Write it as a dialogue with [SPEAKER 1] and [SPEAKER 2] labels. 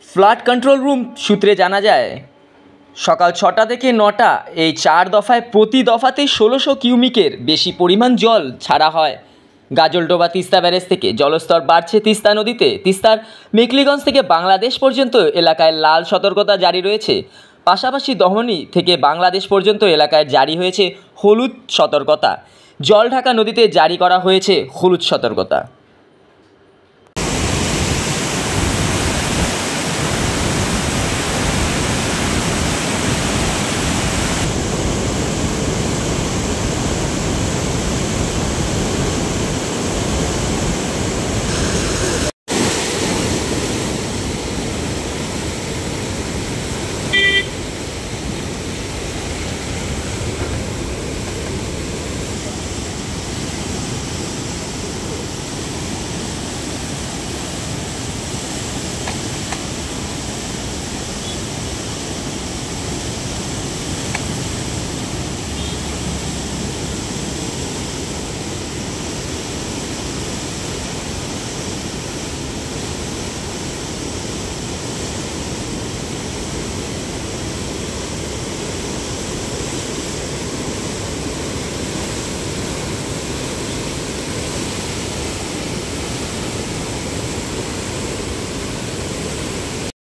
[SPEAKER 1] Flood control room সূত্রে জানা যায়, সকাল 6টা থেকে 9টা এই 4 দফায় প্রতি দফাতেই 1600 কিউমিকের বেশি পরিমাণ জল ছাড়া হয়। গাজলডোবা তিস্তা ব্যারেজ থেকে জলস্তর বাড়ছে তিস্তা নদীতে। তিস্তার মেকলিগঞ্জ থেকে বাংলাদেশ পর্যন্ত এলাকায় লাল সতর্কতা জারি রয়েছে। পাশাপাশি দমনি থেকে বাংলাদেশ পর্যন্ত এলাকায় জারি হয়েছে হলুদ সতর্কতা। জলঢাকা নদীতে জারি করা হয়েছে হলুদ সতর্কতা।